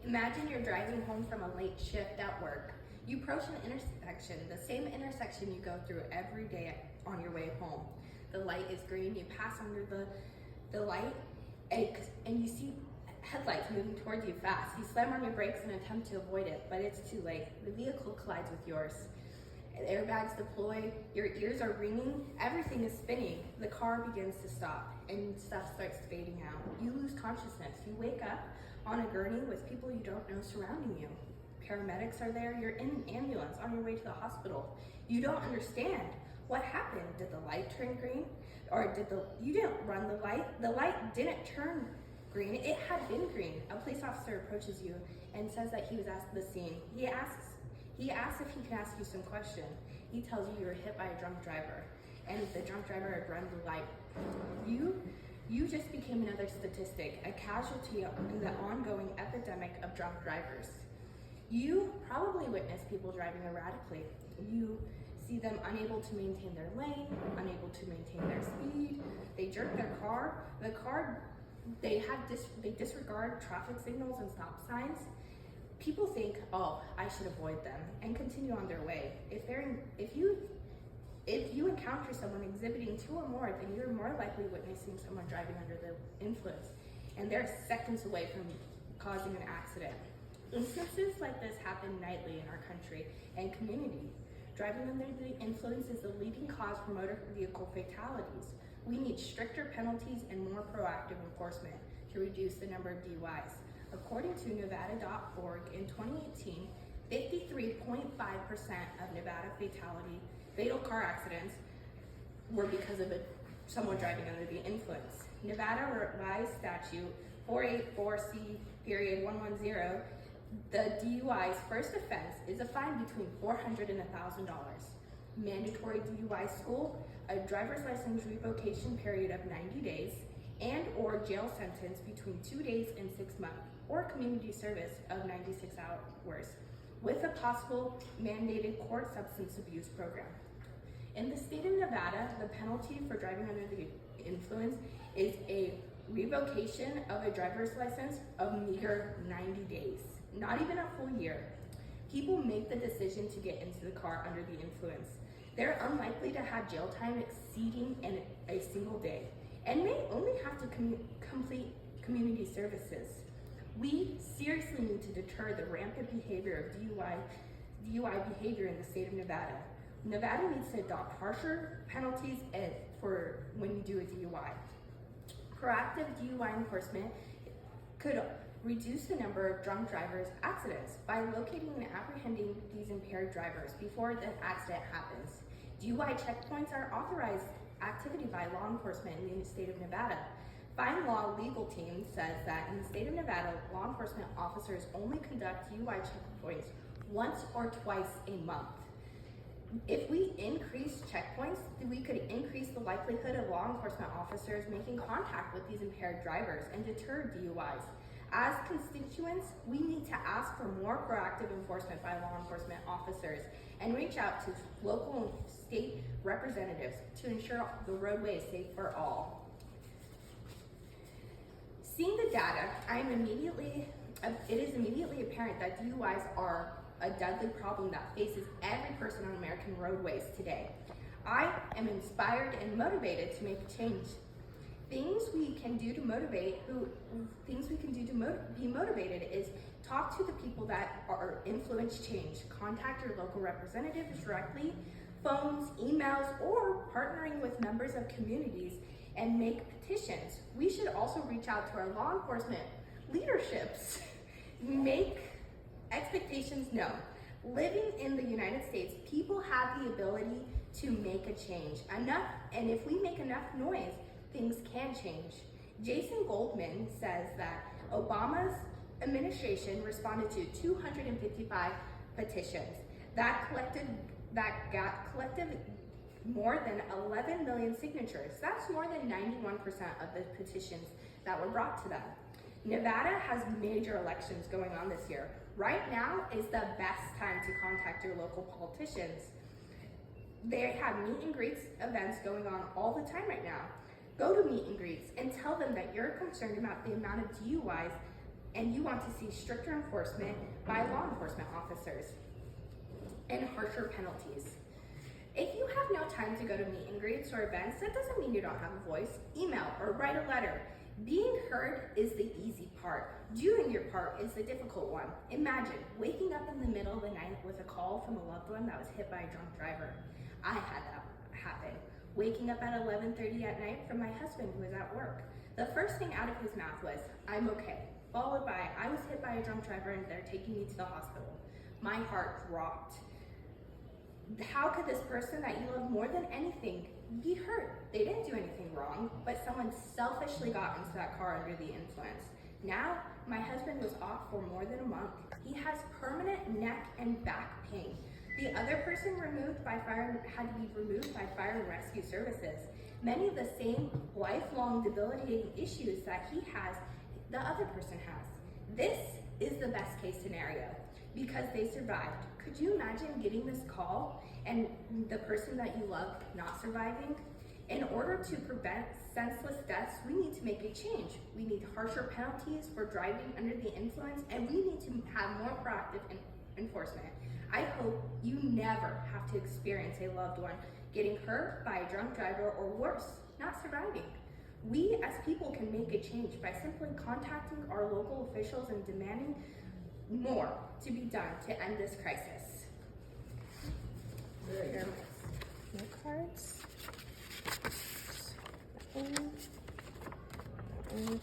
Imagine you're driving home from a late shift at work. You approach an intersection, the same intersection you go through every day on your way home. The light is green, you pass under the light, and you see headlights moving towards you fast. You slam on your brakes and attempt to avoid it, but it's too late. The vehicle collides with yours. Airbags deploy, your ears are ringing, everything is spinning. The car begins to stop and stuff starts fading out. You lose consciousness. You wake up on a gurney with people you don't know surrounding you. Paramedics are there, you're in an ambulance on your way to the hospital. You don't understand. What happened? Did the light turn green? Or you didn't run the light? The light didn't turn green, it had been green. A police officer approaches you and says that he was at the scene. He asks if he can ask you some question. He tells you were hit by a drunk driver and the drunk driver had run the light. You just became another statistic, a casualty in the ongoing epidemic of drunk drivers. You probably witness people driving erratically. You see them unable to maintain their lane, unable to maintain their speed. They jerk their car. They disregard traffic signals and stop signs. People think, oh, I should avoid them, and continue on their way. If you encounter someone exhibiting two or more, then you're more likely witnessing someone driving under the influence, and they're seconds away from causing an accident. Instances like this happen nightly in our country and community. Driving under the influence is the leading cause for motor vehicle fatalities. We need stricter penalties and more proactive enforcement to reduce the number of DUIs. According to Nevada.org, in 2018, 53.5% of Nevada fatal car accidents were because of someone driving under the influence. Nevada Revised Statute 484C.110, the DUI's first offense is a fine between $400 and $1,000. Mandatory DUI school, a driver's license revocation period of 90 days, and or jail sentence between 2 days and 6 months, or community service of 96 hours, with a possible mandated court substance abuse program. In the state of Nevada, the penalty for driving under the influence is a revocation of a driver's license of meager 90 days, not even a full year. People make the decision to get into the car under the influence. They're unlikely to have jail time exceeding a single day, and may only have to complete community services. We seriously need to deter the rampant behavior of DUI behavior in the state of Nevada. Nevada needs to adopt harsher penalties for when you do a DUI. Proactive DUI enforcement could reduce the number of drunk drivers accidents by locating and apprehending these impaired drivers before the accident happens. DUI checkpoints are authorized activity by law enforcement in the state of Nevada. Fine Law Legal Team says that in the state of Nevada, law enforcement officers only conduct DUI checkpoints once or twice a month. If we increase checkpoints, then we could increase the likelihood of law enforcement officers making contact with these impaired drivers and deter DUIs. As constituents, we need to ask for more proactive enforcement by law enforcement officers and reach out to local and state representatives to ensure the roadway is safe for all. Seeing the data, it is immediately apparent that DUIs are a deadly problem that faces every person on American roadways today. I am inspired and motivated to make a change. Things we can do to be motivated is talk to the people that are influence change. Contact your local representatives directly, phones, emails, or partnering with members of communities and make petitions. We should also reach out to our law enforcement leaderships. Make expectations known. Living in the United States, people have the ability to make a change. And if we make enough noise, things can change. Jason Goldman says that Obama's administration responded to 255 petitions that got collected more than 11 million signatures. That's more than 91% of the petitions that were brought to them. Nevada has major elections going on this year. Right now is the best time to contact your local politicians. They have meet and greets events going on all the time right now. Go to meet and greets and tell them that you're concerned about the amount of DUIs and you want to see stricter enforcement by law enforcement officers and harsher penalties. If you have no time to go to meet and greets or events, that doesn't mean you don't have a voice. Email or write a letter. Being heard is the easy part. Doing your part is the difficult one. Imagine waking up in the middle of the night with a call from a loved one that was hit by a drunk driver. I had that happen. Waking up at 11:30 at night from my husband who was at work. The first thing out of his mouth was, "I'm okay," followed by, "I was hit by a drunk driver and they're taking me to the hospital." My heart dropped. How could this person that you love more than anything be hurt? They didn't do anything wrong, but someone selfishly got into that car under the influence. Now, my husband was off for more than a month. He has permanent neck and back pain. The other person had to be removed by fire and rescue services. Many of the same lifelong debilitating issues that he has, the other person has. This is the best case scenario because they survived. Could you imagine getting this call and the person that you love not surviving? In order to prevent senseless deaths, we need to make a change. We need harsher penalties for driving under the influence, and we need to have more proactive enforcement. I hope you never have to experience a loved one getting hurt by a drunk driver or worse, not surviving. We as people can make a change by simply contacting our local officials and demanding more to be done to end this crisis. Very good. No cards. That one.